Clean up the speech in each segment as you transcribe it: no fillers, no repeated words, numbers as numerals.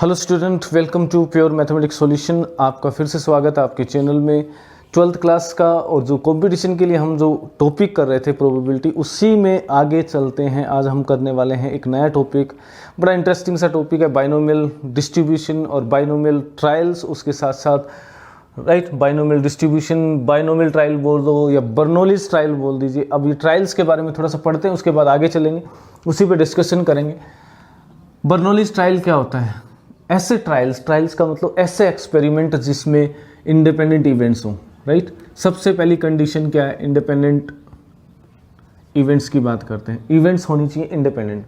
Hello student, welcome to pure mathematics solution. आपका फिर से स्वागत है आपके चैनल में। 12th क्लास का और जो कंपटीशन के लिए हम जो टॉपिक कर रहे थे प्रोबेबिलिटी, उसी में आगे चलते हैं। आज हम करने वाले हैं एक नया टॉपिक, बड़ा इंटरेस्टिंग सा टॉपिक है, बाइनोमियल डिस्ट्रीब्यूशन और बाइनोमियल ट्रायल्स। उसके साथ साथ बाइनोमियल डिस्ट्रीब्यूशन, बाइनोमियल ट्रायल बोल दो या बर्नौलीज ट्रायल बोल दीजिए। अब ये ट्रायल्स के बारे में थोड़ा सा पढ़ते हैं, उसके बाद आगे चलेंगे, उसी पर डिस्कशन करेंगे। बर्नौलीज ट्रायल क्या होता है? ऐसे ट्रायल्स का मतलब ऐसे एक्सपेरिमेंट जिसमें इंडिपेंडेंट इवेंट्स हों। राइट, सबसे पहली कंडीशन क्या है? इंडिपेंडेंट इवेंट्स की बात करते हैं। इवेंट्स होनी चाहिए इंडिपेंडेंट,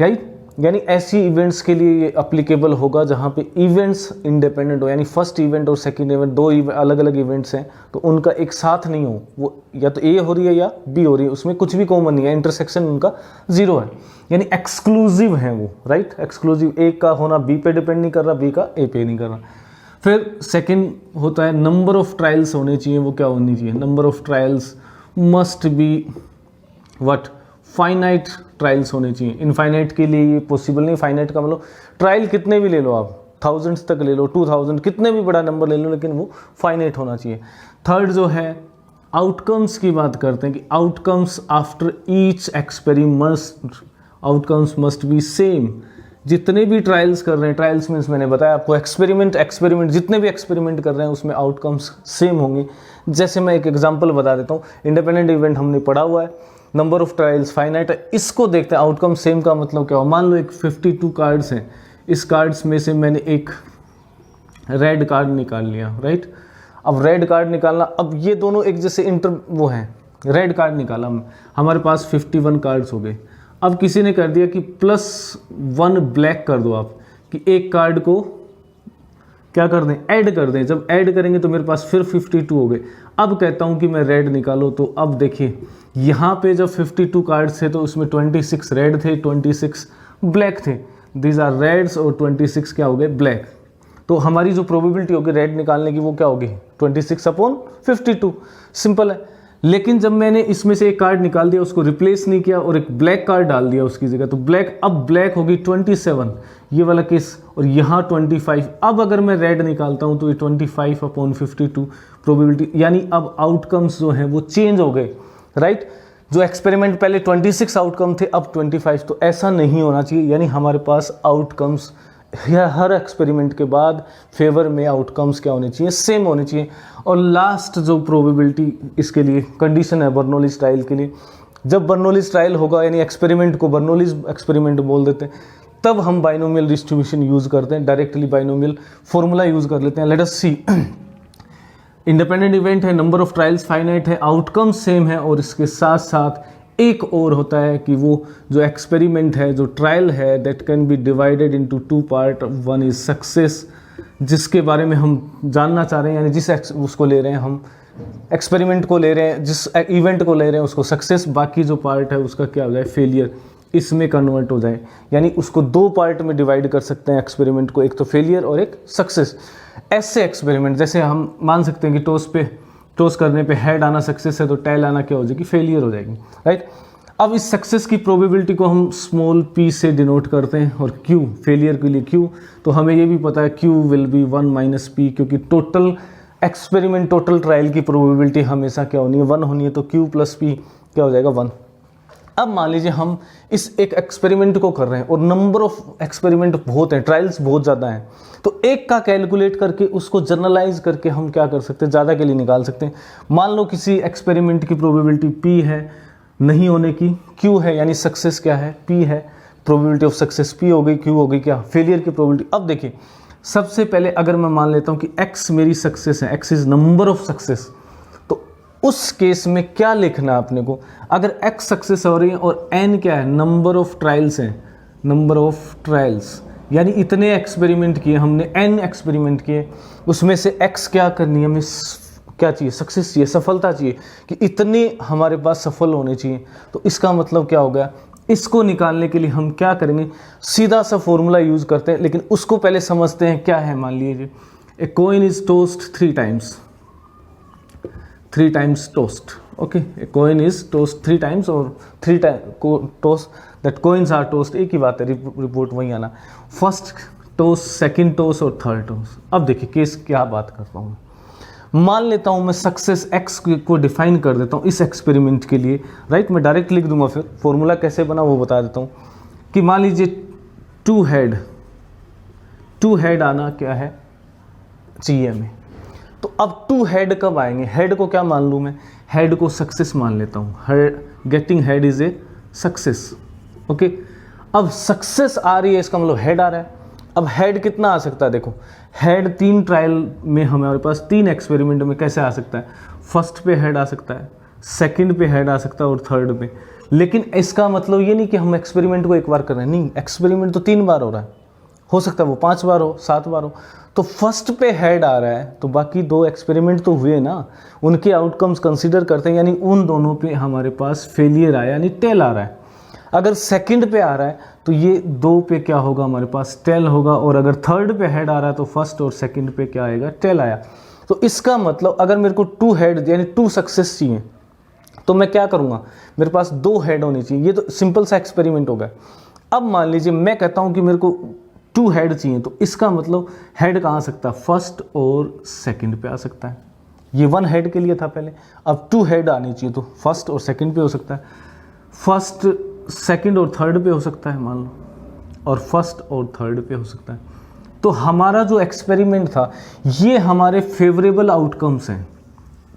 राइट। यानी ऐसी इवेंट्स के लिए ये अप्लीकेबल होगा जहाँ पे इवेंट्स इंडिपेंडेंट हो, यानी फर्स्ट इवेंट और सेकंड इवेंट दो अलग अलग इवेंट्स हैं तो उनका एक साथ नहीं हो, वो या तो ए हो रही है या बी हो रही है, उसमें कुछ भी कॉमन नहीं है, इंटरसेक्शन उनका जीरो है, यानी एक्सक्लूसिव है वो। राइट, एक्सक्लूसिव, ए का होना बी पे डिपेंड नहीं कर रहा, बी का ए पे नहीं कर रहा। फिर सेकंड होता है नंबर ऑफ ट्रायल्स होने चाहिए। वो क्या होनी चाहिए? Number of trials must be what? Finite trials होने चाहिए। इनफाइनाइट के लिए ये पॉसिबल नहीं। फाइनाइट का मतलब ट्रायल कितने भी ले लो आप, थाउजेंड्स तक ले लो, 2000, कितने भी बड़ा नंबर ले लो, लेकिन वो फाइनाइट होना चाहिए। थर्ड जो है आउटकम्स की बात करते हैं कि outcomes after each experiment, outcomes must be same. जितने भी ट्रायल्स कर रहे हैं, ट्रायल्स मीन्स मैंने बताया आपको एक्सपेरिमेंट जितने भी एक्सपेरिमेंट कर रहे हैं उसमें आउटकम्स सेम होंगे। जैसे मैं एक एग्जांपल बता देता हूँ। इंडिपेंडेंट इवेंट हमने पढ़ा हुआ है, नंबर ऑफ ट्रायल्स फाइनाइट है, इसको देखते हैं आउटकम सेम का मतलब क्या हो। मान लो एक 52 कार्ड्स हैं, इस कार्ड्स में से मैंने एक रेड कार्ड निकाल लिया। राइट, अब रेड कार्ड निकालना, अब ये दोनों एक जैसे वो हैं, रेड कार्ड निकाला, हमारे पास 51 कार्ड्स हो गए। अब किसी ने कर दिया कि +1 ब्लैक कर दो आप, कि एक कार्ड को क्या कर दें? ऐड कर दें। जब ऐड करेंगे तो मेरे पास फिर 52 हो गए। अब कहता हूं कि मैं रेड निकालो, तो अब देखिए यहाँ पे जब 52 कार्ड्स थे तो उसमें 26 रेड थे, 26 ब्लैक थे। दीज आर रेड्स और 26 क्या हो गए? ब्लैक। तो हमारी जो प्रोबेबिलिटी होगी रेड निकालने की वो क्या होगी? 26/52। सिंपल है। लेकिन जब मैंने इसमें से एक कार्ड निकाल दिया, उसको रिप्लेस नहीं किया और एक ब्लैक कार्ड डाल दिया उसकी जगह, तो अब ब्लैक होगी 27, ये वाला केस, और यहाँ 25। अब अगर मैं रेड निकालता हूँ तो ये 25/52 प्रोबेबिलिटी, यानी अब आउटकम्स जो हैं वो चेंज हो गए। राइट, जो एक्सपेरिमेंट पहले 26 आउटकम थे, अब 25। तो ऐसा नहीं होना चाहिए, यानी हमारे पास आउटकम्स हर एक्सपेरिमेंट के बाद फेवर में आउटकम्स क्या होने चाहिए? सेम होने चाहिए। और लास्ट जो प्रोबेबिलिटी इसके लिए कंडीशन है बर्नौलीज ट्रायल के लिए, जब बर्नौलीज ट्रायल होगा, यानी एक्सपेरिमेंट को बर्नौलीज एक्सपेरिमेंट बोल देते हैं, तब हम बाइनोमियल डिस्ट्रीब्यूशन यूज़ करते हैं, डायरेक्टली बाइनोमियल फॉर्मूला यूज़ कर लेते हैं। लेट अस सी। इंडिपेंडेंट इवेंट है, नंबर ऑफ ट्रायल्स फाइनाइट है, आउटकम सेम है, और इसके साथ साथ एक और होता है कि वो जो एक्सपेरिमेंट है, जो ट्रायल है, that can be divided into 2 part. One is success, जिसके बारे में हम जानना चाह रहे हैं, यानी जिस उसको ले रहे हैं हम, एक्सपेरिमेंट को ले रहे हैं, जिस इवेंट को ले रहे हैं उसको सक्सेस, बाकी जो पार्ट है उसका क्या हो जाए? फेलियर, इसमें कन्वर्ट हो जाए। यानी उसको 2 पार्ट में डिवाइड कर सकते हैं एक्सपेरिमेंट को, एक तो फेलियर और एक सक्सेस। ऐसे एक्सपेरिमेंट जैसे हम मान सकते हैं कि टॉस करने पे हेड आना सक्सेस है, तो टेल आना क्या हो जाएगी? फेलियर हो जाएगी। राइट, अब इस सक्सेस की प्रोबेबिलिटी को हम स्मॉल p से डिनोट करते हैं, और q, फेलियर के लिए q, तो हमें ये भी पता है q विल बी 1 - p, क्योंकि टोटल एक्सपेरिमेंट, टोटल ट्रायल की प्रोबेबिलिटी हमेशा क्या होनी है? 1 होनी है, तो q + p क्या हो जाएगा? 1। अब मान लीजिए हम इस एक एक्सपेरिमेंट को कर रहे हैं और नंबर ऑफ एक्सपेरिमेंट बहुत हैं, ट्रायल्स बहुत ज़्यादा हैं, तो एक का कैलकुलेट करके उसको जनरलाइज करके हम क्या कर सकते हैं? ज़्यादा के लिए निकाल सकते हैं। मान लो किसी एक्सपेरिमेंट की प्रोबेबिलिटी p है, नहीं होने की q है, यानी सक्सेस क्या है? p है, प्रोबेबिलिटी ऑफ सक्सेस p हो गई, q हो गई क्या? फेलियर की प्रोबेबिलिटी। अब देखिए, सबसे पहले अगर मैं मान लेता हूँ कि x मेरी सक्सेस है, x is number of success, तो उस केस में क्या लिखना है अपने को? अगर x सक्सेस हो रही है और n क्या है? नंबर ऑफ ट्रायल्स हैं, नंबर ऑफ ट्रायल्स, यानी इतने एक्सपेरिमेंट किए हमने, n एक्सपेरिमेंट किए, उसमें से x क्या करनी है? हमें क्या चाहिए? सक्सेस चाहिए, सफलता चाहिए, कि इतने हमारे पास सफल होने चाहिए। तो इसका मतलब क्या हो गया? इसको निकालने के लिए हम क्या करेंगे? सीधा सा फॉर्मूला यूज करते हैं, लेकिन उसको पहले समझते हैं क्या है। मान लीजिए a coin is tossed 3 times tossed. Okay, a coin is tossed 3 times, और 3 time tossed, that coins are tossed, एक ही बात है, रिपोर्ट वही आना। फर्स्ट टोस, सेकंड टोस और थर्ड टोस। अब देखिए केस क्या बात करता हूँ, मान लेता हूँ मैं सक्सेस x को डिफाइन कर देता हूँ इस एक्सपेरिमेंट के लिए, राइट। मैं डायरेक्ट लिख दूंगा, फिर फॉर्मूला कैसे बना वो बता देता हूँ कि मान लीजिए टू हेड आना क्या है चाहिए हमें। तो अब टू हेड कब आएंगे, हेड को क्या मान लूँ मैं, हेड को सक्सेस मान लेता हूँ, getting head is a success, okay. अब सक्सेस आ रही है इसका मतलब हेड आ रहा है। अब हेड कितना आ सकता है, देखो हेड 3 ट्रायल में हमारे पास 3 एक्सपेरिमेंट में कैसे आ सकता है, फर्स्ट पे हेड आ सकता है, सेकंड पे हेड आ सकता है और थर्ड पे। लेकिन इसका मतलब ये नहीं कि हम एक्सपेरिमेंट को एक बार कर रहे हैं, नहीं, एक्सपेरिमेंट तो 3 बार हो रहा है, हो सकता है वो 5 बार हो, 7 बार हो। तो फर्स्ट पे हेड आ रहा है तो बाकी 2 एक्सपेरिमेंट तो हुए ना, उनके आउटकम्स कंसीडर करते हैं, यानी उन दोनों पे हमारे पास फेलियर आया यानी टेल आ रहा है। अगर सेकंड पे आ रहा है तो ये 2 पे क्या होगा हमारे पास, टेल होगा। और अगर थर्ड पे हेड आ रहा है तो फर्स्ट और सेकंड पे क्या आएगा, टेल आया। तो इसका मतलब अगर मेरे को 2 हेड यानी 2 सक्सेस चाहिए तो मैं क्या करूँगा, मेरे पास 2 हेड होनी चाहिए। ये तो सिंपल सा एक्सपेरिमेंट हो गया। अब मान लीजिए मैं कहता हूँ कि मेरे को 2 हेड चाहिए, तो इसका मतलब हेड कहाँ आ सकता है, फर्स्ट और सेकंड पे आ सकता है। ये 1 हेड के लिए था पहले, अब 2 हेड आनी चाहिए तो फर्स्ट और सेकंड पे हो सकता है, फर्स्ट सेकंड और थर्ड पे हो सकता है मान लो, और फर्स्ट और थर्ड पे हो सकता है। तो हमारा जो एक्सपेरिमेंट था ये हमारे फेवरेबल आउटकम्स हैं।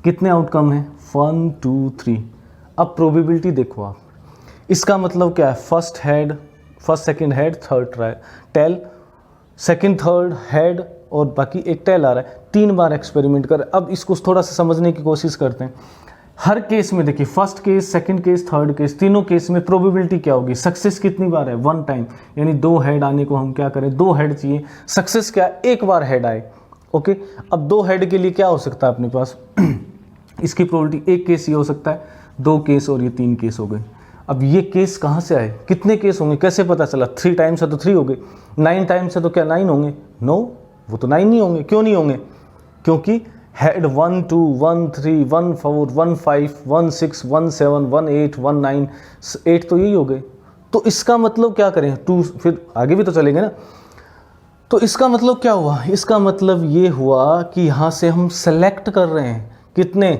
कितने आउटकम हैं, 1 2 3। अब प्रोबेबिलिटी देखो आप, इसका मतलब क्या है, first second head, third tail, second third head और बाकी एक टेल आ रहा है। 3 बार एक्सपेरिमेंट कर। अब इसको थोड़ा सा समझने की कोशिश करते हैं। हर केस में देखिए, first case, second case, third case, तीनों केस में प्रोबेबिलिटी क्या होगी, सक्सेस कितनी बार है, 1 टाइम, यानी 2 हेड आने को हम क्या करें, 2 हेड चाहिए। सक्सेस क्या, 1 बार हेड आए, ओके। अब 2 हेड के लिए क्या हो सकता है अपने पास इसकी प्रोबेबिलिटी, 1 केस ये हो सकता है, 2 केस और ये 3 केस हो गए। अब ये केस कहाँ से आए, कितने केस होंगे, कैसे पता चला, 3 टाइम्स है तो 3 हो गए, 9 टाइम्स है तो क्या 9 होंगे, नो, वो तो 9 नहीं होंगे। क्यों नहीं होंगे, क्योंकि हेड 1 2 1 3 1 4 1 5 1 6 1 7 1 8 1 9 8 तो यही हो गए। तो इसका मतलब क्या करें, 2 फिर आगे भी तो चलेंगे ना। तो इसका मतलब क्या हुआ, इसका मतलब ये हुआ कि यहाँ से हम सेलेक्ट कर रहे हैं कितने,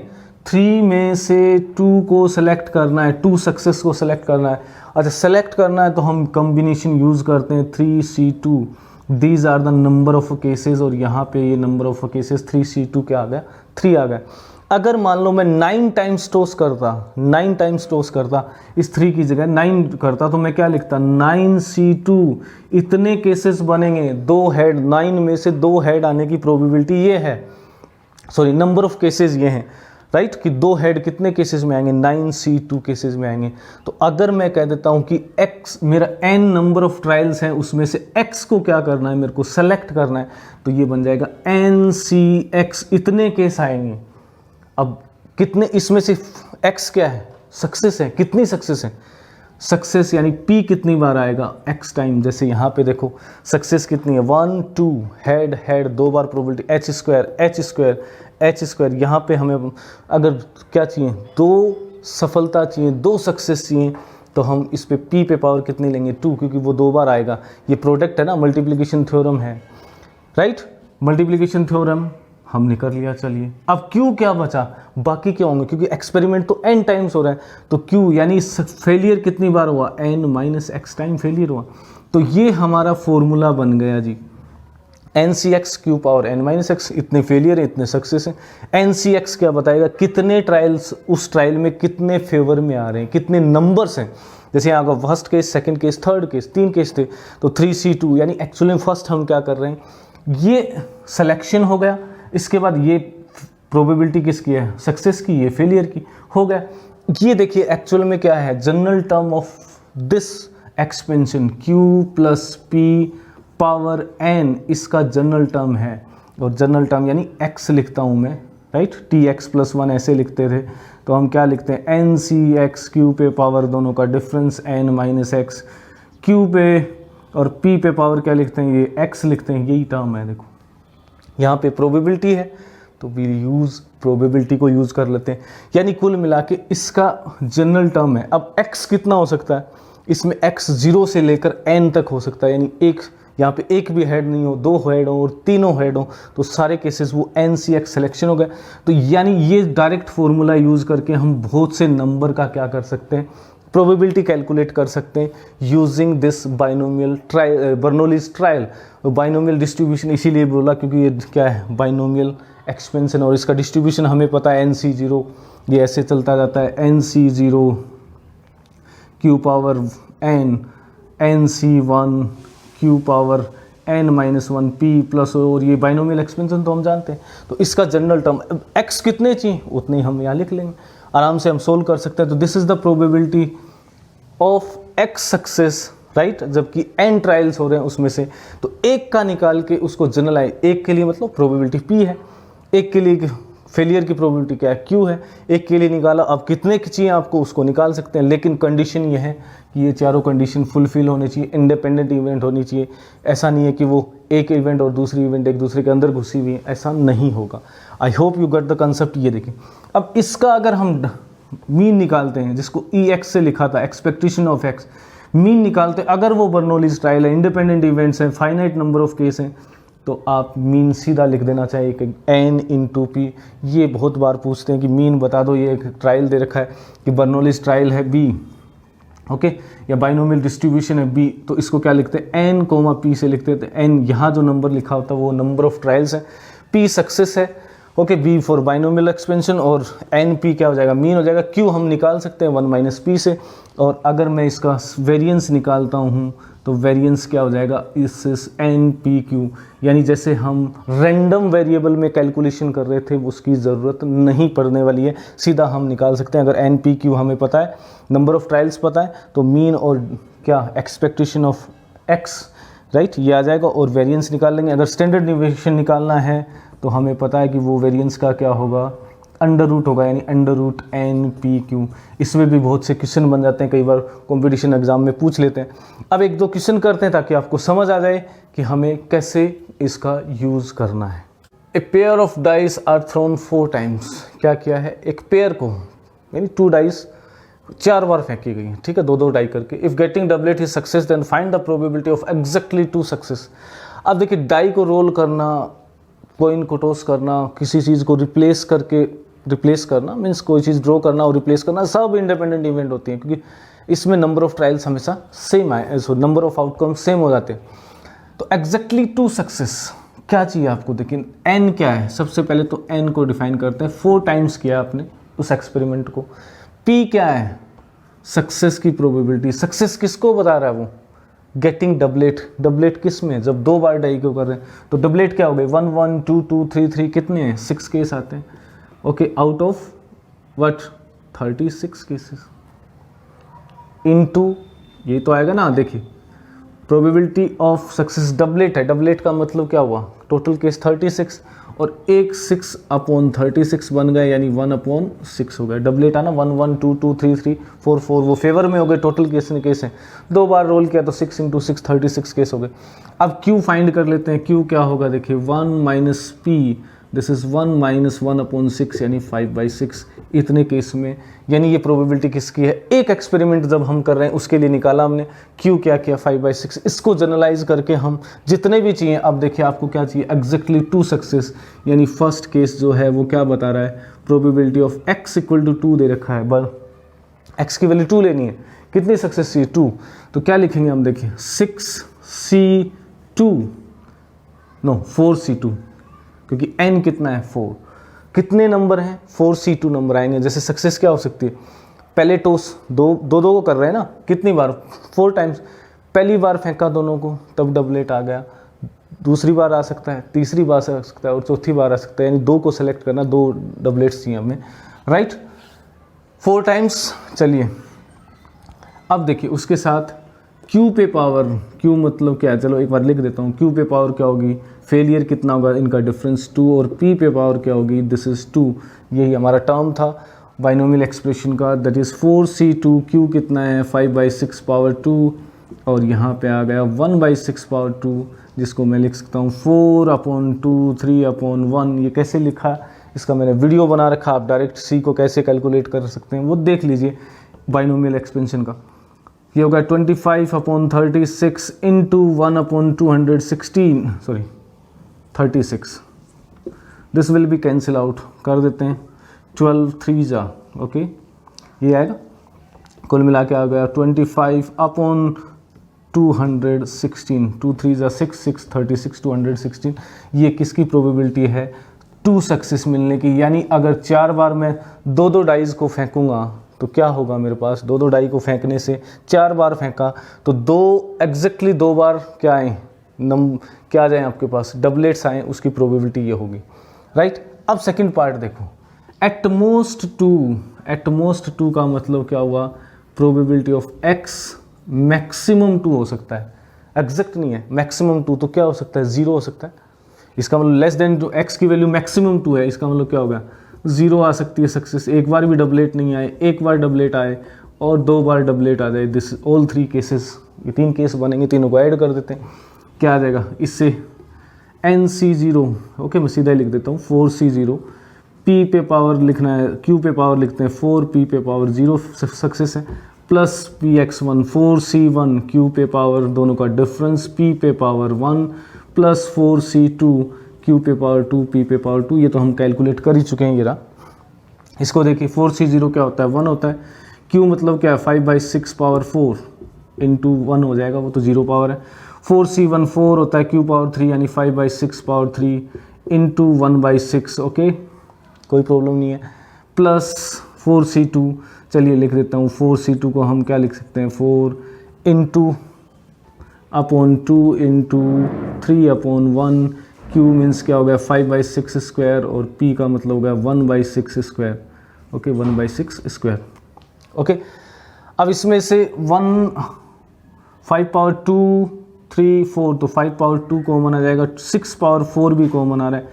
3 में से 2 को सेलेक्ट करना है, 2 सक्सेस को सेलेक्ट करना है। अच्छा, सेलेक्ट करना है तो हम कॉम्बिनेशन यूज़ करते हैं 3C2, these are the number of cases. और यहाँ पे ये नंबर ऑफ केसेस 3C2 क्या आ गया, 3 आ गया। अगर मान लो मैं 9 टाइम्स टोस करता, इस 3 की जगह 9 करता, तो मैं क्या लिखता, 9C2। इतने केसेस बनेंगे, 2 हेड, 9 में से 2 हेड आने की प्रोबेबिलिटी ये है, सॉरी नंबर ऑफ केसेस ये हैं, राइट, कि 2 हेड कितने केसेस में आएंगे, 9C2 केसेस में आएंगे। तो अगर मैं कह देता हूं कि x मेरा n नंबर ऑफ ट्रायल्स हैं, उसमें से x को क्या करना है, मेरे को सेलेक्ट करना है, तो ये बन जाएगा NCX, इतने केस आएंगे। अब कितने, इसमें से x क्या है, सक्सेस है, कितनी सक्सेस है, सक्सेस यानी p कितनी बार आएगा, x टाइम। जैसे यहाँ पे देखो सक्सेस कितनी है, 1 2 हेड 2 बार प्रोबेबिलिटी, h स्क्वायर। यहाँ पे हमें अगर क्या चाहिए, 2 सफलता चाहिए, 2 सक्सेस चाहिए, तो हम इस पे p पे पावर कितनी लेंगे, 2, क्योंकि वो 2 बार आएगा। ये प्रोडक्ट है ना, मल्टीप्लिकेशन थ्योरम है, राइट, मल्टीप्लिकेशन थ्योरम हमने कर लिया। चलिए अब Q क्या बचा, बाकी क्या होंगे, क्योंकि एक्सपेरिमेंट तो n टाइम्स हो रहा है, तो Q यानी फेलियर कितनी बार हुआ, n-x टाइम फेलियर हुआ। तो ये हमारा फॉर्मूला बन गया जी, NCX Q पावर n-x, इतने फेलियर है, इतने सक्सेस हैं। NCX क्या बताएगा, कितने ट्रायल्स उस ट्रायल में कितने फेवर में आ रहे हैं, कितने नंबर्स हैं। जैसे यहाँ का first case, second case, third case, 3 case थे, तो 3C2, यानी एक्चुअली फर्स्ट हम क्या कर रहे हैं, ये सिलेक्शन हो गया। इसके बाद ये प्रोबेबिलिटी किसकी है, सक्सेस की, ये फेलियर की, हो गया। ये देखिए एक्चुअल में क्या है, general term of this expansion Q plus P power n, इसका जनरल टर्म है। और जनरल टर्म यानी x लिखता हूँ मैं, राइट, tx प्लस 1 ऐसे लिखते थे, तो हम क्या लिखते हैं, NCX, Q पे पावर दोनों का डिफरेंस n-x, Q पे और P पे पावर क्या लिखते हैं, ये x लिखते हैं, यही टर्म है। देखो यहाँ पे प्रोबेबिलिटी है तो वी यूज़ प्रोबेबिलिटी को यूज़ कर लेते हैं, यानी कुल मिला के इसका जनरल टर्म है। अब x कितना हो सकता है, इसमें x 0 से लेकर n तक हो सकता है, यानी 1 यहाँ पे एक भी हेड नहीं हो, 2 हेड हो और तीनों हेड हो, तो सारे केसेस वो NCX सिलेक्शन हो गए। तो यानी ये डायरेक्ट फॉर्मूला यूज़ करके हम बहुत से नंबर का क्या कर सकते हैं, प्रोबेबिलिटी कैलकुलेट कर सकते हैं using this binomial trial, Bernoulli's trial. Binomial distribution इसीलिए बोला क्योंकि ये क्या है, बाइनोमियल एक्सपेंशन, और इसका डिस्ट्रीब्यूशन हमें पता है NC0, ये ऐसे चलता जाता है NC0 Q power n, NC1 Q power n-1 P plus, और ये बाइनोमियल एक्सपेंशन तो हम जानते हैं। तो इसका जनरल टर्म x कितने चाहिए उतने ही हम यहाँ लिख लेंगे, आराम से हम सोल्व कर सकते हैं। तो this is the probability of x success, right, जबकि n ट्रायल्स हो रहे हैं उसमें से, तो एक का निकाल के उसको जनरलाइज, एक के लिए मतलब प्रोबेबिलिटी p है, एक के लिए फेलियर की प्रोबेबिलिटी क्या है, q है, एक के लिए निकाला, अब कितने की चाहिए आपको उसको निकाल सकते हैं। लेकिन कंडीशन ये है कि ये चारों कंडीशन फुलफिल होनी चाहिए, इंडिपेंडेंट इवेंट होनी चाहिए। ऐसा नहीं है कि वो एक इवेंट और दूसरी इवेंट एक दूसरे के अंदर घुसी हुई है, ऐसा नहीं होगा। I hope you get the concept. ये देखें, अब इसका अगर हम मीन निकालते हैं, जिसको EX से लिखा था, एक्सपेक्टेशन ऑफ x, मीन निकालते हैं, अगर वो बर्नौलीज ट्रायल है, इंडिपेंडेंट इवेंट्स हैं, फाइनाइट नंबर ऑफ केस हैं, तो आप मीन सीधा लिख देना चाहिए कि n इंटू पी। ये बहुत बार पूछते हैं कि मीन बता दो, ये एक ट्रायल दे रखा है कि बर्नौलीज ट्रायल है B, ओके, या बाइनोमियल डिस्ट्रीब्यूशन है B, तो इसको क्या लिखते हैं, n कोमा P से लिखते हैं। तो n यहाँ जो नंबर लिखा होता है वो नंबर ऑफ ट्रायल्स है, P सक्सेस है, okay, B for binomial expansion, और NP क्या हो जाएगा, मीन हो जाएगा। Q हम निकाल सकते हैं 1 - P से, और अगर मैं इसका वेरिएंस निकालता हूँ तो वेरिएंस क्या हो जाएगा, इस NPQ, यानी जैसे हम रैंडम वेरिएबल में कैलकुलेशन कर रहे थे उसकी ज़रूरत नहीं पड़ने वाली है, सीधा हम निकाल सकते हैं। अगर NPQ हमें पता है, नंबर ऑफ ट्रायल्स पता है, तो मीन और क्या एक्सपेक्टेशन ऑफ x, राइट, ये आ जाएगा, और वेरिएंस निकाल लेंगे। अगर स्टैंडर्ड डिविएशन निकालना है तो हमें पता है कि वो वेरिएंस का क्या होगा, अंडर रूट होगा, यानी अंडर रूट NPQ। इसमें भी बहुत से क्वेश्चन बन जाते हैं, कई बार कंपटीशन एग्जाम में पूछ लेते हैं। अब एक दो क्वेश्चन करते हैं ताकि आपको समझ आ जाए कि हमें कैसे इसका यूज़ करना है। A pair of dice are thrown 4 times. क्या किया है, एक पेयर को यानी 2 डाइस 4 बार फेंकी गई है, ठीक है, 2-2 डाई करके। If getting doublet is success then find the probability of exactly 2 success. अब देखिए, डाई को रोल करना, कॉइन को टॉस करना, किसी चीज़ को रिप्लेस करना मीन्स कोई चीज़ ड्रॉ करना और रिप्लेस करना, सब इंडिपेंडेंट इवेंट होती हैं, क्योंकि इसमें नंबर ऑफ ट्रायल्स हमेशा सेम आए, so number of outcome same हो जाते हैं। तो एग्जैक्टली 2 सक्सेस क्या चाहिए आपको, देखिए n क्या है, सबसे पहले तो n को डिफाइन करते हैं, 4 टाइम्स किया आपने उस एक्सपेरिमेंट को। p क्या है, सक्सेस की प्रोबेबिलिटी, सक्सेस किसको बता रहा है वो, गेटिंग डबलेट। डबलेट किस में, जब 2 बार डाई को कर रहे हैं, तो डबलेट क्या हो गई, 1 1 2 2 3 3, कितने हैं, 6 केस आते हैं, okay, out of what 36 cases into, ये तो आएगा ना, देखिए प्रोबेबिलिटी ऑफ सक्सेस डबलेट है, डबलेट का मतलब क्या हुआ, टोटल केस 36 और एक 6/36 बन गए, यानी 1/6 हो गया। डबलेट आना 1 1 2 2 3 3 4 4, वो फेवर में हो गए, टोटल केस हैं, 2 बार रोल किया तो 6 × 6 36 केस हो गए। अब Q फाइंड कर लेते हैं, Q क्या होगा, देखिए 1 - P, दिस इज़ 1 - 1/6, यानी 5/6 इतने केस में, यानी ये प्रोबेबिलिटी किसकी है, एक एक्सपेरिमेंट जब हम कर रहे हैं उसके लिए निकाला हमने। Q क्या किया, 5/6, इसको जनरलाइज करके हम जितने भी चाहिए, अब देखिए आपको क्या चाहिए, एग्जैक्टली 2 सक्सेस, यानी फर्स्ट केस जो है वो क्या बता रहा है, प्रोबेबिलिटी ऑफ x = 2 दे रखा है, पर x की वैल्यू 2 लेनी है, कितनी सक्सेस चाहिए, 2, तो क्या लिखेंगे हम, देखिए 4C2, क्योंकि n कितना है, 4, कितने नंबर हैं, 4C2 नंबर आएंगे। जैसे सक्सेस क्या हो सकती है, पहले टॉस 2 को कर रहे हैं ना, कितनी बार, 4 टाइम्स, पहली बार फेंका दोनों को तब डबलेट आ गया, दूसरी बार आ सकता है, तीसरी बार आ सकता है और चौथी बार आ सकता है, यानी 2 को सेलेक्ट करना, 2 डबलेट्स चाहिए हमें, राइट, 4 टाइम्स। चलिए अब देखिए उसके साथ Q पे पावर, Q मतलब क्या है, चलो एक बार लिख देता हूँ, Q पे पावर क्या होगी, फेलियर कितना होगा, इनका डिफरेंस 2, और P पे पावर क्या होगी, दिस इज़ 2, यही हमारा टर्म था बाइनोमियल एक्सप्रेशन का, दैट इज़ 4C2, Q कितना है, 5/6 पावर 2, और यहाँ पे आ गया 1/6 पावर 2, जिसको मैं लिख सकता हूँ 4/2 3/1। ये कैसे लिखा, इसका मैंने वीडियो बना रखा, आप डायरेक्ट C को कैसे कैलकुलेट कर सकते हैं वो देख लीजिए, बाइनोमियल एक्सपेंशन का ये होगा 25/36 into 1/216, sorry 36, this will be cancel out, कर देते हैं 12 3 जा, ओके ये आएगा, कुल मिला के आ गया 25/216, 2 3 जा 6 6 36 216। ये किसकी प्रोबेबिलिटी है? 2 सक्सेस मिलने की। यानी अगर 4 बार मैं 2 डाइज को फेंकूंगा तो क्या होगा मेरे पास? 2 डाई को फेंकने से 4 बार फेंका तो एग्जैक्टली 2 बार क्या आए, क्या आ जाए आपके पास, डबलेट्स आए, उसकी प्रोबेबिलिटी ये होगी, राइट। अब सेकंड पार्ट देखो, एट मोस्ट 2 का मतलब क्या हुआ? प्रोबेबिलिटी ऑफ x मैक्सिमम 2 हो सकता है, एग्जैक्ट नहीं है, मैक्सिमम 2, तो क्या हो सकता है? 0 हो सकता है। इसका मतलब लेस देन x की वैल्यू मैक्सिमम 2 है, इसका मतलब क्या होगा? 0 आ सकती है सक्सेस। एक बार भी डबलेट नहीं आए, एक बार डबलेट आए और 2 बार डबलेट आ जाए, दिस ऑल 3 केसेस, ये 3 केस बनेंगे, तीनों को ऐड कर देते हैं, क्या आ जाएगा इससे? NC0, ओके मैं सीधा लिख देता हूँ 4C0, P पे पावर लिखना है, Q पे पावर लिखते हैं 4, P पे पावर 0 सक्सेस है, प्लस PX1 4C1, Q पे पावर दोनों का डिफरेंस, P पे पावर 1 प्लस 4C2, Q पे पावर 2, P पे पावर 2, ये तो हम कैलकुलेट कर ही चुके हैं। ये रहा, इसको देखिए 4C0 क्या होता है? 1 होता है। Q मतलब क्या है? 5/6 पावर 4 इंटू 1 हो जाएगा, वो तो 0 पावर है। 4C1 4 होता है, Q पावर 3 यानी 5/6 पावर 3 इंटू 1/6, ओके कोई प्रॉब्लम नहीं है, प्लस 4C2, चलिए लिख देता हूँ 4C2 को हम क्या लिख सकते हैं? 4 into upon 2 into 3/1, Q means क्या हो गया? 5/6 स्क्वायर, और P का मतलब हो गया 1/6 स्क्वायर, ओके 1/6 स्क्वायर, ओके। अब इसमें से 5 पावर 2 3 4, तो 5 पावर 2 कॉमन आ जाएगा, 6 पावर 4 भी कॉमन आ रहा है,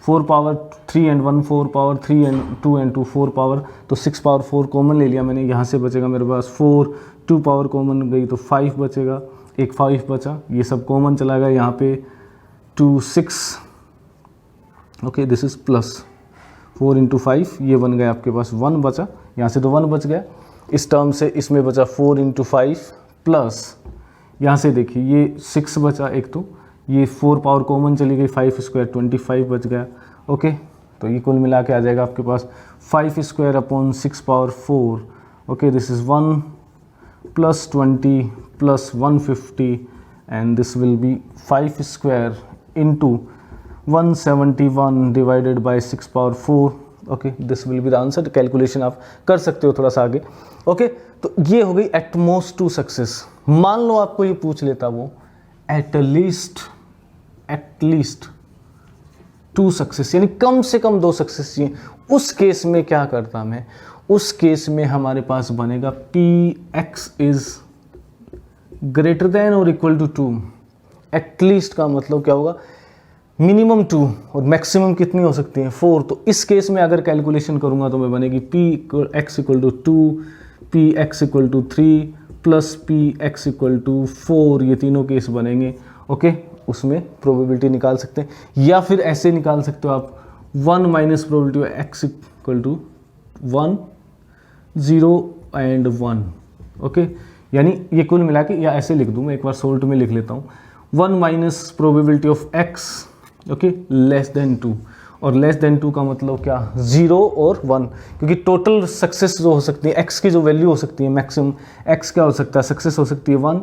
4 power 3 and 1 4 power 3 and 2 and 2 4 power, तो 6 पावर 4 कॉमन ले लिया मैंने, यहाँ से बचेगा मेरे पास 4, 2 पावर कॉमन गई तो 5 बचेगा, एक 5 बचा, ये सब कॉमन चला गया, यहाँ पे 2 6, okay this is plus 4 into 5, ये बन गया आपके पास 1 बचा, यहाँ से तो 1 बच गया, इस टर्म से इसमें बचा 4 इंटू 5 प्लस यहाँ से देखिए ये 6 बचा एक, तो ये 4 पावर कॉमन चली गई, 5 स्क्वायर 25 बच गया, ओके। तो ये कुल मिला के आ जाएगा आपके पास 5 square upon 6 power 4, okay this is 1 plus 20 plus 150 and this will be 5 square into 171 divided by 6 power 4, okay this will be the answer. Calculation आप कर सकते हो थोड़ा सा आगे, ओके। तो ये हो गई एटमोस्ट 2 सक्सेस। मान लो आपको ये पूछ लेता वो एटलीस्ट 2 सक्सेस, यानी कम से कम 2 सक्सेस चाहिए, उस केस में क्या करता मैं? उस केस में हमारे पास बनेगा Px इज ग्रेटर देन और इक्वल टू 2। एटलीस्ट का मतलब क्या होगा? मिनिमम 2 और मैक्सिमम कितनी हो सकती है? 4। तो इस केस में अगर कैलकुलेशन करूंगा तो मैं बनेगी Px equal to 2, Px equal to 3 plus Px equal to 4, ये तीनों केस बनेंगे, ओके। उसमें प्रोबेबिलिटी निकाल सकते हैं, या फिर ऐसे निकाल सकते हो आप 1 minus probability of x equal to 1 0 and 1, okay. यानी ये कुल मिला के, या ऐसे लिख दूँ मैं, एक बार सोल्ट में लिख लेता हूँ, 1 minus probability of x, okay less than 2, और लेस देन 2 का मतलब क्या? 0 और 1, क्योंकि टोटल सक्सेस जो हो सकती है x की जो वैल्यू हो सकती है मैक्सिमम, x क्या हो सकता है? सक्सेस हो सकती है 1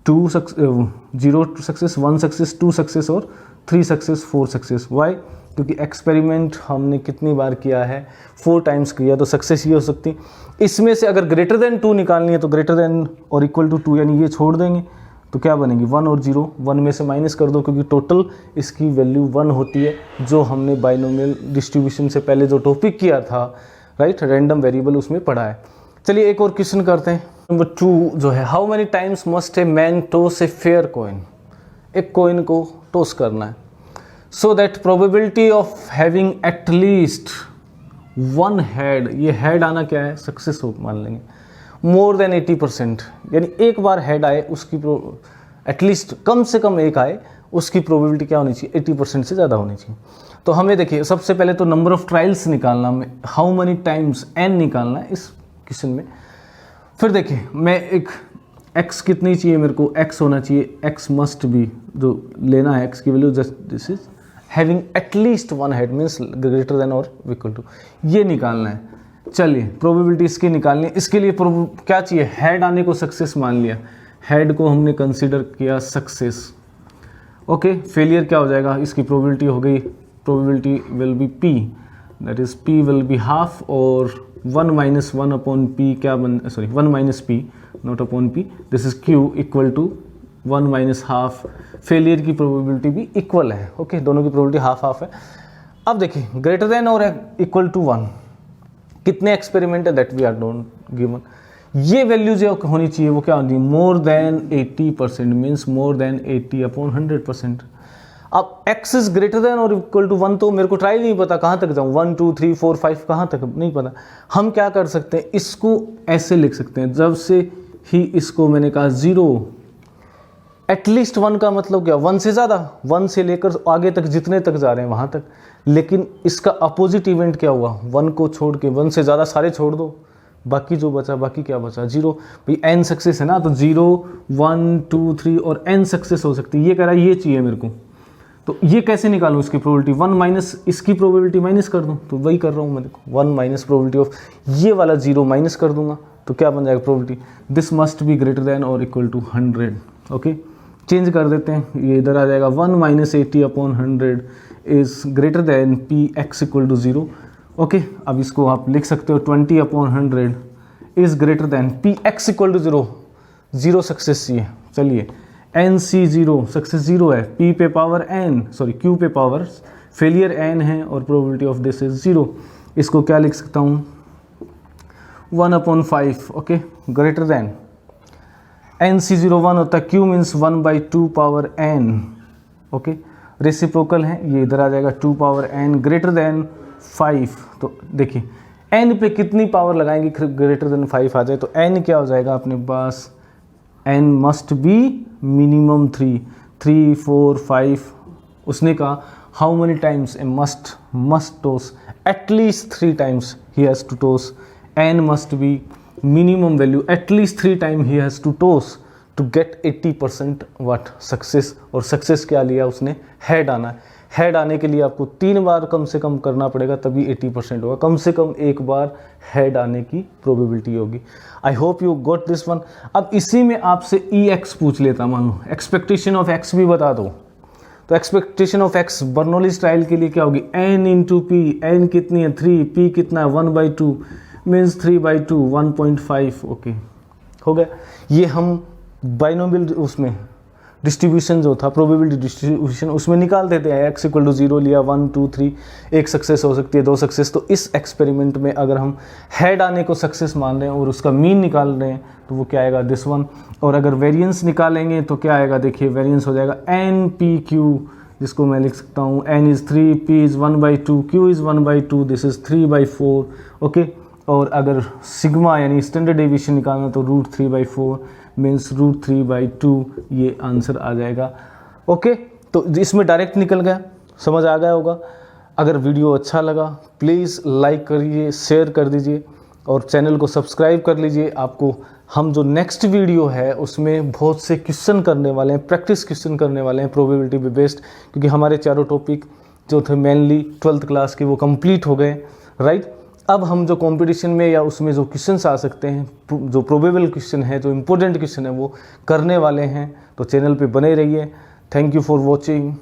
2 0 सक्सेस, 1 सक्सेस, 2 सक्सेस और 3 सक्सेस, 4 सक्सेस। वाई? क्योंकि एक्सपेरिमेंट हमने कितनी बार किया है? 4 टाइम्स किया, तो सक्सेस ये हो सकती है। इसमें से अगर ग्रेटर देन 2 निकालनी है तो ग्रेटर देन और इक्वल टू 2, यानी ये छोड़ देंगे तो क्या बनेगी? 1 और 0, 1 में से माइनस कर दो, क्योंकि टोटल इसकी वैल्यू 1 होती है, जो हमने बाइनोमियल डिस्ट्रीब्यूशन से पहले जो टॉपिक किया था, राइट, रैंडम वेरिएबल, उसमें पढ़ा है। चलिए एक और क्वेश्चन करते हैं। नंबर 2 जो है, how many times must a man toss a fair coin? एक कॉइन को टॉस करना है, so that probability of having at least 1 head, ये हेड आना क्या है? सक्सेस हो मान लेंगे, मोर देन 80%, यानी एक बार हेड आए उसकी एटलीस्ट कम से कम एक आए, उसकी प्रोबेबिलिटी क्या होनी चाहिए? 80% से ज़्यादा होनी चाहिए। तो हमें देखिए सबसे पहले तो नंबर ऑफ ट्रायल्स निकालना, हाउ मेनी टाइम्स n निकालना है इस क्वेश्चन में। फिर देखिए मैं एक x कितनी चाहिए मेरे को, x होना चाहिए, x मस्ट बी, जो लेना है x की value just this is having at least one head means greater than और इक्वल टू, ये निकालना है। चलिए प्रोबेबिलिटी इसकी निकालनी है। इसके लिए क्या चाहिए, हेड आने को सक्सेस मान लिया, हेड को हमने कंसीडर किया सक्सेस। ओके, फेलियर क्या हो जाएगा, इसकी प्रोबेबिलिटी हो गई, probability will be p, that is p will be half, और 1 माइनस 1 अपॉन p क्या बन, sorry 1 minus p not upon p, this is q equal to 1 minus half. Failure की प्रोबेबिलिटी भी इक्वल है। ओके, दोनों की प्रोबेबिलिटी हाफ हाफ है। अब देखिए ग्रेटर देन और इक्वल टू 1 कितने एक्सपेरिमेंट है that we are don't given, ये वैल्यू जो होनी चाहिए वो क्या होनी चाहिए, more than 80% means more than 80 upon 100%। अब x इज ग्रेटर देन और इक्वल टू 1 तो मेरे को ट्राई नहीं पता कहाँ तक जाऊँ, 1 2 3 4 5 कहाँ तक नहीं पता। हम क्या कर सकते हैं, इसको ऐसे लिख सकते हैं, जब से ही इसको मैंने कहा 0 एटलीस्ट 1 का मतलब क्या, 1 से ज़्यादा, 1 से लेकर आगे तक जितने तक जा रहे हैं वहाँ तक। लेकिन इसका अपोजिट इवेंट क्या हुआ, 1 को छोड़ के 1 से ज़्यादा सारे छोड़ दो, बाकी जो बचा, बाकी क्या बचा 0। भाई n सक्सेस है ना, तो 0 1 2 3 और n सक्सेस हो सकती है। ये कह रहा है ये चाहिए मेरे को, तो ये कैसे निकालूं इसकी प्रोबेबिलिटी, 1 माइनस इसकी प्रोबेबिलिटी माइनस कर दूं, तो वही कर रहा हूँ मैं, देखो 1 माइनस प्रोबेबिलिटी ऑफ ये वाला 0 माइनस कर दूंगा, तो क्या बन जाएगा probability, this must be greater than और इक्वल टू 100। ओके, चेंज कर देते हैं, ये इधर आ जाएगा 1 minus 80 upon 100 is greater than P X equal to 0। Okay, अब इसको आप लिख सकते हो 20 upon 100 is greater than P X equal to 0, 0 success चाहिए। चलिए एन सी 0 सक्सेस 0 है, पी पे पावर n, सॉरी क्यू पे पावर फेलियर n है और प्रोबेबिलिटी ऑफ दिस इज 0। इसको क्या लिख सकता हूँ 1 upon 5, okay, greater than n C 0 1 होता है, q means 1/2 power n, okay, reciprocal है, ये इधर आ जाएगा 2 पावर n ग्रेटर देन 5। तो देखिए n पे कितनी पावर लगाएंगे ग्रेटर देन 5 आ जाए, तो n क्या हो जाएगा अपने पास, n मस्ट बी मिनिमम 3 4 5। उसने कहा how many times a must toss, at least 3 times he has to toss, n must be minimum value at least 3 time he has to toss to get 80% what success. और success क्या लिया उसने, head आना है। Head आने के लिए आपको 3 बार कम से कम करना पड़ेगा तभी 80% होगा, कम से कम 1 बार हेड आने की प्रोबेबिलिटी होगी। I hope you got this one. अब इसी में आपसे EX पूछ लेता, मान लो एक्सपेक्टेशन ऑफ x भी बता दो, तो expectation of x Bernoulli's trial के लिए क्या होगी, n इंटू पी, n कितनी है 3, p कितना है 1/2 मीन्स 3/2 1.5। ओके, हो गया। ये हम बाइनोमियल उसमें डिस्ट्रीब्यूशन जो था, प्रोबेबिलिटी डिस्ट्रीब्यूशन, उसमें निकाल देते हैं, x इक्वल टू 0 लिया 1 2 3, एक सक्सेस हो सकती है, 2 सक्सेस। तो इस एक्सपेरिमेंट में अगर हम हेड आने को सक्सेस मान रहे हैं और उसका मीन निकाल रहे हैं तो वो क्या आएगा, दिस वन। और अगर वेरिएंस निकालेंगे तो क्या आएगा, देखिए वेरिएंस हो जाएगा NPQ, जिसको मैं लिख सकता हूँ n is 3, p is 1/2, q is 1/2, this is 3/4। Okay, और अगर सिग्मा यानी स्टैंडर्ड डेविएशन निकालना तो √3/4 मीन्स √3/2, ये आंसर आ जाएगा। ओके, तो इसमें डायरेक्ट निकल गया, समझ आ गया होगा। अगर वीडियो अच्छा लगा प्लीज़ लाइक करिए, शेयर कर दीजिए और चैनल को सब्सक्राइब कर लीजिए। आपको हम जो नेक्स्ट वीडियो है उसमें बहुत से क्वेश्चन करने वाले हैं, प्रैक्टिस क्वेश्चन करने वाले हैं प्रोबेबिलिटी पे बेस्ड, क्योंकि हमारे चारों टॉपिक जो थे मेनली 12th क्लास के वो कंप्लीट हो गए, राइट। अब हम जो कंपटीशन में या उसमें जो क्वेश्चंस आ सकते हैं, जो प्रोबेबल क्वेश्चन है, जो इम्पोर्टेंट क्वेश्चन है, वो करने वाले हैं। तो चैनल पे बने रहिए। Thank you for watching.